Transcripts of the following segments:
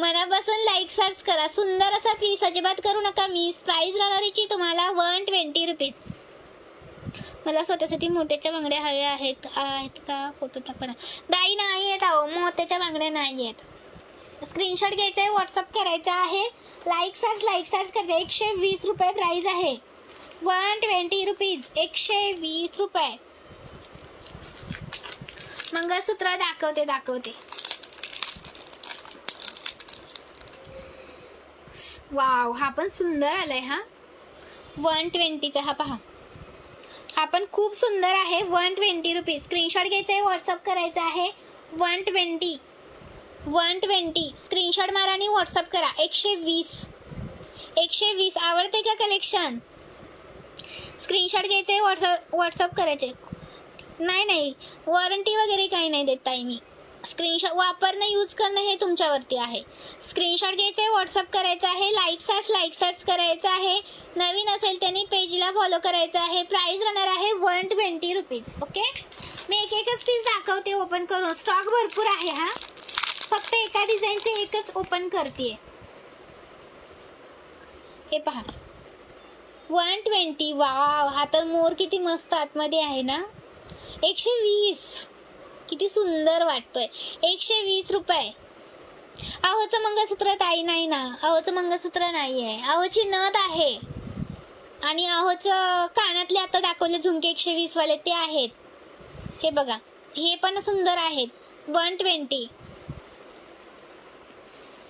मनापासून like search करा. सुंदर असा पीस, अजिबात करू नका मिस. प्राइस राहणारीची तुम्हाला 120 रुपीज. मला स्वतःसाठी मोत्याच्या बांगड्या हव्या आहेत का? फोटो दाखवा ना. बाई नाही आहेत अहो, मोत्याच्या बांगड्या नाही आहेत. स्क्रीनशॉट घ्यायचा आहे, व्हॉट्सअप करायचा आहे. लाईक सर्च करते. 120 रुपये प्राइस आहे. 120 रुपीज, 120 रुपये. मंगळसूत्र दाखवते. वाव, हा पण सुंदर आलाय. हा 120चा. हा पहा, हा पण खूप सुंदर आहे. 120 रुपीज. स्क्रीनशॉट घ्यायचा आहे, व्हॉट्सअप करायचा आहे. 120 स्क्रीनशॉट मारा आणि व्हॉट्सअप करा. 120 आवडते का कलेक्शन? स्क्रीनशॉट घ्यायचे, व्हॉट्सअप करायचे. नाही, वॉरंटी वगैरे काही नाही देत ताई मी. स्क्रीनशॉट वापरणं, यूज करणं हे तुमच्यावरती आहे. स्क्रीनशॉट घ्यायचे, व्हॉट्सअप करायचं आहे. लाईक सर्च करायचं आहे. नवीन असेल त्यांनी पेजला फॉलो करायचं आहे. प्राइस राहणार आहे 120 रुपीज. ओके, मी एकच पीस दाखवते ओपन करून. स्टॉक भरपूर आहे. हा फक्त एका डिझाईनचे एकच ओपन करते. हे पहा 120. वाव, हा तर मोर किती मस्त आतमध्ये आहे ना. 120, किती सुंदर वाटतोय. 120 रुपये. अहोचं मंगळसूत्र ताई नाही ना, अहोचं मंगळसूत्र नाही आहे. अहोची नथ आहे आणि अहोचं कानातले आता दाखवले झुमके 120 वाले ते आहेत. हे बघा, हे पण सुंदर आहेत. 120.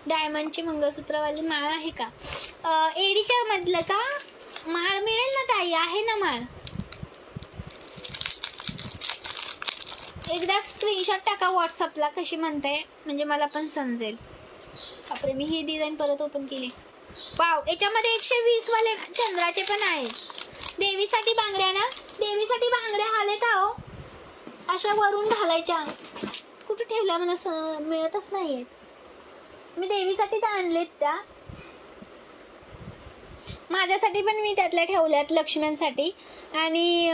डायमंडची मंगळसूत्रवाली माळ आहे का? एडीच्या मधलं का? माळ मिळेल ना ताई, आहे ना माळ. एकदा स्क्रीनशॉट टाका व्हॉट्सअपला, कशी म्हणताय, म्हणजे मला पण समजेल. बापरे, मी ही डिझाईन परत ओपन केली. वाव, याच्यामध्ये 120 वाले चंद्राचे पण आहेत. देवीसाठी बांगड्या ना, देवीसाठी बांगड्या आलेत अहो, अशा वरून घालायच्या. कुठे ठेवल्या मला मिळतच नाहीये. मी देवीसाठीच आणलेत त्या. माझ्यासाठी पण मी त्यातल्या ठेवल्यात, लक्ष्म्यांसाठी आणि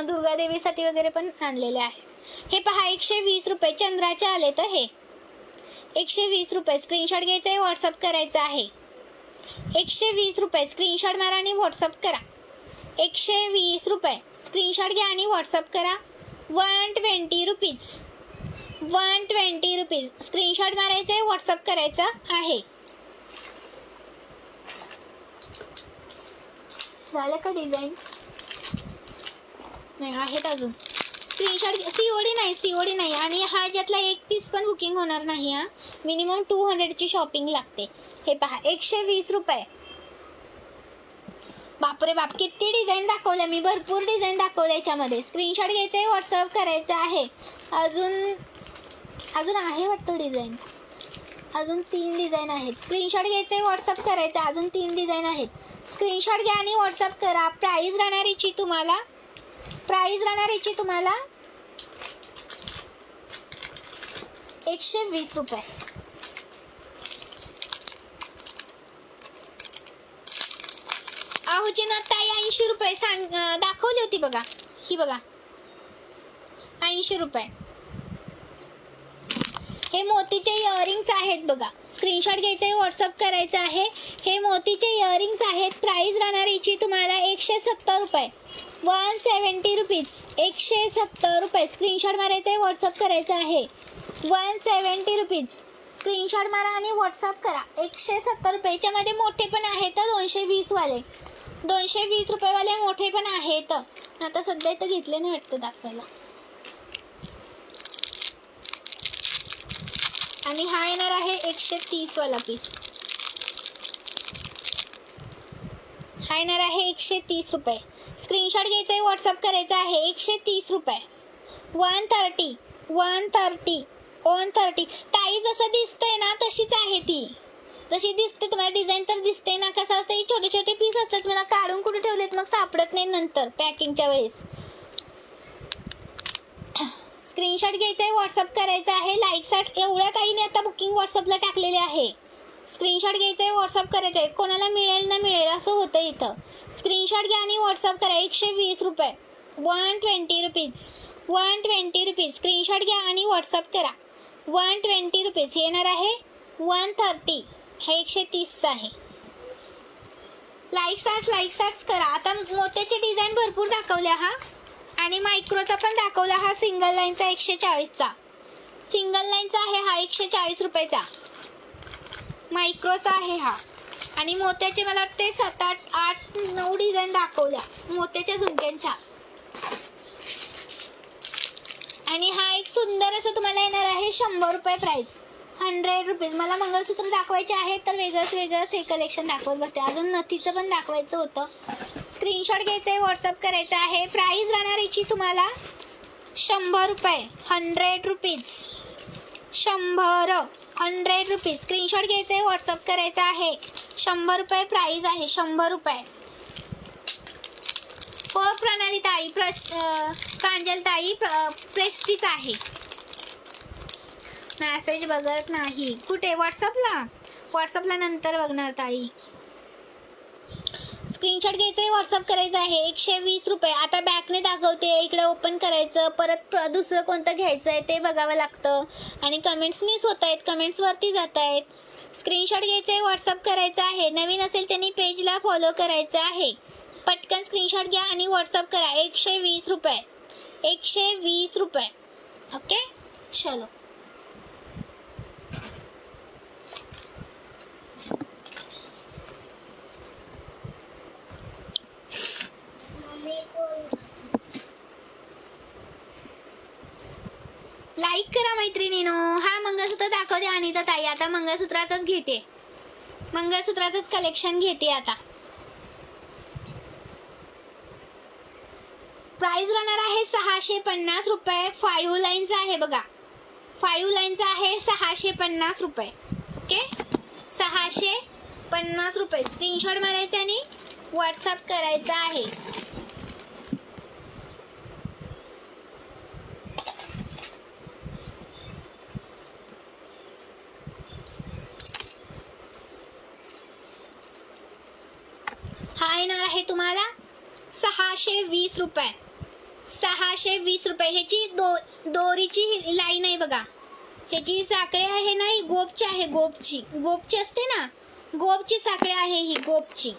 दुर्गा देवीसाठी वगैरे पण आणलेले आहे. हे पहा 120 रुपये चंद्राचे आले. तर हे 120 रुपये. स्क्रीनशॉट घ्यायचा आहे, व्हॉट्सअप करायचा आहे. 120 रुपये. स्क्रीनशॉट मारा आणि व्हॉट्सअप करा. 120 रुपये. स्क्रीनशॉट घ्या आणि व्हॉट्सअप करा. 120 रुपीज. 120 रुपीज. स्क्रीनशॉट मारायचा आहे, व्हॉट्सअप करायचं आहे. झालं का डिझाईन? नाही, आहेत अजून. स्क्रीनशॉट. सीओडी नाही आणि हा ज्यातला एक पीस पण बुकिंग होणार नाही. हा मिनिमम 200ची शॉपिंग लागते. हे पहा 120 रुपये. बापरे बाप, किती डिझाईन दाखवल्या मी, भरपूर डिझाईन दाखवल्या याच्यामध्ये. स्क्रीनशॉट घ्यायचा आहे, व्हॉट्सअप करायचा आहे. अजून आहे वाटतं डिझाईन. अजून 3 डिझाईन आहेत. स्क्रीनशॉट घ्यायचा आहे, व्हॉट्सअप करायचा. अजून 3 डिझाईन आहेत. स्क्रीनशॉट घ्या आणि व्हॉट्सअप करा. प्राइस राहणारीची तुम्हाला 120 रुपये. अहोची नथ ताई 80 रुपये दाखवली होती बघा. ही बघा 80 रुपये. हे मोतीचे इयरिंग्स आहेत बघा. स्क्रीनशॉट घ्यायचा आहे, व्हॉट्सअप करायचा आहे. हे मोतीचे इयरिंग्स आहेत. प्राइस राहणार याची तुम्हाला 170 रुपये. 170 रुपीज. 170 रुपये. स्क्रीनशॉट मारायचा आहे, व्हॉट्सअप करायचा आहे. 170 रुपीज. स्क्रीनशॉट मारा आणि व्हॉट्सअप करा. 170 रुपये. याच्यामध्ये मोठे पण आहेत 220 वाले. 220 रुपयेवाले मोठे पण आहेत. आता सध्या इथं घेतले नाही वाटतं दाखवायला. आणि हा येणार आहे 130 वाला पीस. हा येणार आहे 130 रुपये. स्क्रीनशॉट घ्यायचा आहे, व्हॉट्सअप करायचा आहे. 130 रुपये. 130. ताई जसं दिसतंय ना तशीच आहे ती. जशी दिसते तुम्हाला डिझाईन तर दिसते ना. कसं असतं, छोटे छोटे पीस असतात. मला काढून कुठे ठेवलेत मग सापडत नाही नंतर पॅकिंगच्या वेळेस. स्क्रीनशॉट घ्यायचा आहे, व्हॉट्सअप करायचा आहे. लाईक सर्च एवढ्या ताईने आता बुकिंग व्हॉट्सअपला टाकलेले आहे. स्क्रीनशॉट घ्यायचा आहे, व्हॉट्सअप करायचं आहे. कोणाला मिळेल ना मिळेल असं होतं इथं. स्क्रीनशॉट घ्या आणि व्हॉट्सअप करा. 120 रुपये. 120 रुपीज. 120 रुपीज. स्क्रीनशॉट घ्या आणि व्हॉट्सअप करा. 120 रुपीज येणार आहे 130, हे 130चं आहे. लाईक्स करा. आता मोत्याचे डिझाईन भरपूर दाखवल्या हा, आणि मायक्रोचा पण दाखवला हा. सिंगल लाईनचा 140चा, सिंगल लाईनचा आहे हा 140 रुपयाचा. मायक्रोचा आहे हा. आणि मोत्याचे मला वाटते 7, 8, 9 डिझाईन दाखवल्या मोत्याच्या झुमक्यांच्या. आणि हा एक सुंदर असं तुम्हाला येणार आहे 100 रुपये प्राइस, 100 रुपीज. मला मंगळसूत्र दाखवायचे आहे तर वेगळंच हे कलेक्शन दाखवत बसते. अजून नथीचं पण दाखवायचं होतं. स्क्रीनशॉट घ्यायचं आहे, व्हॉट्सअप करायचं आहे. प्राइस राहणार याची तुम्हाला 100 रुपये, 100 रुपीज, 100 रुपीज. स्क्रीनशॉट घ्यायचं आहे, व्हॉट्सअप करायचं आहे. 100 रुपये प्राइस आहे, 100 रुपये. प्रणाली ताई, प्रांजल ताई, प्रेस्टीज आहे. मॅसेज बघत नाही. कुठे? व्हॉट्सअपला नंतर बघणार ताई. स्क्रीनशॉट घ्यायचं आहे, व्हॉट्सअप करायचं आहे. 120 रुपये. आता बॅकने दाखवते, इकडे ओपन करायचं, परत दुसरं कोणतं घ्यायचं आहे ते बघावं लागतं. आणि कमेंट्स मिस होत आहेत, कमेंट्सवरती जात आहेत. स्क्रीनशॉट घ्यायचं आहे, व्हॉट्सअप करायचं आहे. नवीन असेल त्यांनी पेजला फॉलो करायचं आहे. पटकन स्क्रीनशॉट घ्या आणि व्हॉट्सअप करा. 120 रुपये, 120 रुपये. ओके, चलो. लाईक करा मैत्रिणीनो. हा मंगळसूत्र दाखवते अनिता ताई. आता मंगळसूत्राचंच घेते, मंगळसूत्राचंच कलेक्शन घेते आता. प्राइस राहणार आहे 650 रुपये. 5 लाईनचा आहे बघा, 5 लाईनचा आहे 650 रुपये. ओके, 650 रुपये. स्क्रीनशॉट मारायचा आणि व्हॉट्सअप करायचा आहे. हा येणार आहे तुम्हाला 620 रुपये, 620 रुपये. ह्याची दोरीची लाईन आहे बघा. ह्याची साखळी आहे ना, ही गोपची आहे. गोपची असते ना, गोपची साखळी आहे ही, गोपची.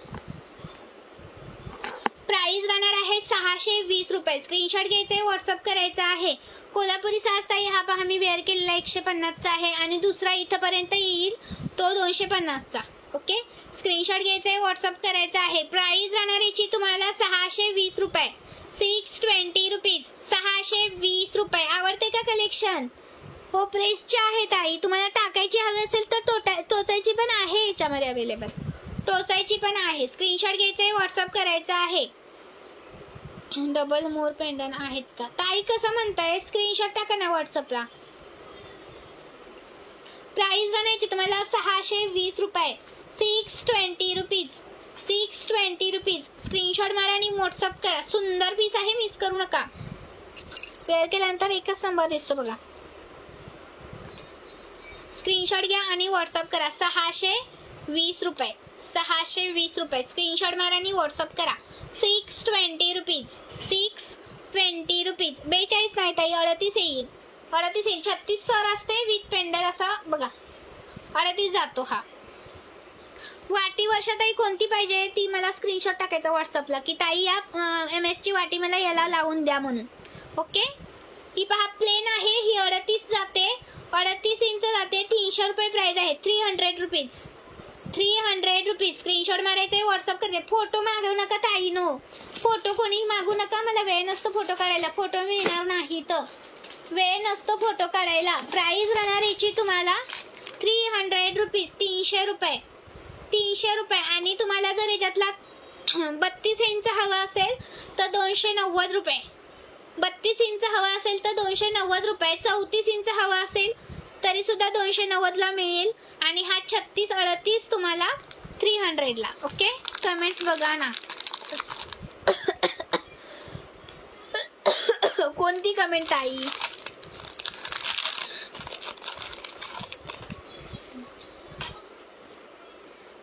प्राइस राहणार आहे 620 रुपये. स्क्रीनशॉट घ्यायचे, व्हॉट्सअप करायचा आहे. कोल्हापुरी साज ताई, हा पहा मी वेअर केलेला 150चा आहे. आणि दुसरा इथपर्यंत येईल तो 250चा. ओके, स्क्रीनशॉट घ्यायचा आहे, व्हॉट्सअप करायचा आहे. प्राइस राहणार याची तुम्हाला 620 रुपये, 620 रुपीज, 620 रुपये. आवडते का कलेक्शन? हो, प्रेसचे आहे ताई. तुम्हाला टाकायची हवी असेल तर टोचायची पण आहे याच्यामध्ये अवेलेबल, टोचायची पण आहे. स्क्रीनशॉट घ्यायचा आहे, व्हॉट्सअप करायचा आहे. डबल मोर पेंडन आहेत का ताई? कसं म्हणताय? स्क्रीनशॉट टाका ना व्हॉट्सअपला. प्राइस राहण्याची तुम्हाला 620 रुपये, 620 रुपीज, 620 रुपीज. स्क्रीनशॉट मारा आणि व्हॉट्सअप करा. सुंदर पीस आहे, मिस करू नका. वेअर केल्यानंतर एकच नंबर दिसतो बघा. स्क्रीनशॉट घ्या आणि व्हॉट्सअप करा. 620 रुपये, 620 रुपये. स्क्रीनशॉट मारा आणि व्हॉट्सअप करा. 620 रुपीज, 620 रुपीज. 42 नाही ताई, 38 येईल, 38 येईल. 36 सर असते विथ पेंडल असा बघा, 38 जातो हा. वाटी वर्षाताई कोणती पाहिजे ती मला स्क्रीनशॉट टाकायचा व्हॉट्सअपला, की ताई या MS ची वाटी मला याला लावून द्या म्हणून. ओके, ही पहा प्लेन आहे, ही 38 जाते, 38 इंच जाते. 300 रुपये प्राइस आहे. 300 रुपीज, 300 रुपीज. स्क्रीनशॉट मारायचे, व्हॉट्सअप करते. फोटो मागवू नका ताई नो, फोटो कोणी मागू नका. मला वेळ नसतो फोटो काढायला, फोटो मिळणार नाही तर, वेळ नसतो फोटो काढायला. प्राइस राहणार याची तुम्हाला 300 रुपीज, 300 रुपये, 300 रुपये. आणि तुम्हाला जर याच्यातला 32 इंच हवा असेल तर 290 रुपये, 32 इंच हवा असेल तर 290 रुपये. 34 इंच हवा असेल तरी सुद्धा 290 ला मिळेल. आणि हा 36, 38 तुम्हाला 300 ला. ओके, कमेंट्स बघा ना. कोणती कमेंट आई?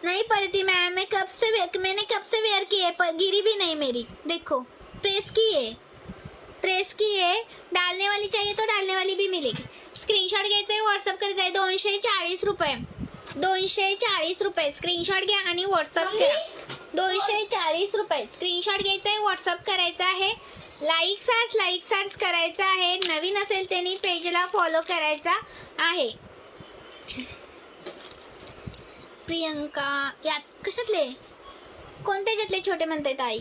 नहीं पड़ती मैम, मैंने कब से वेयर की है, गिरी भी नहीं मेरी. देखो प्रेस की है, प्रेस की है. डालने वाली चाहिए तो डालने वाली भी मिलेगी. स्क्रीनशॉट घ्यायचा आहे, व्हॉट्सअप करायचा आहे. 240 रुपये, 240 रुपये. स्क्रीनशॉट घ्या आणि व्हॉट्सअप करा. 240 रुपये. स्क्रीनशॉट घ्यायचा आहे, व्हॉट्सअप करायचा आहे. लाईक्स करायचं आहे. नवीन असेल त्यांनी पेजला फॉलो करायचा आहे. प्रियंका यात कशातले कोणते त्यातले छोटे म्हणताय ताई?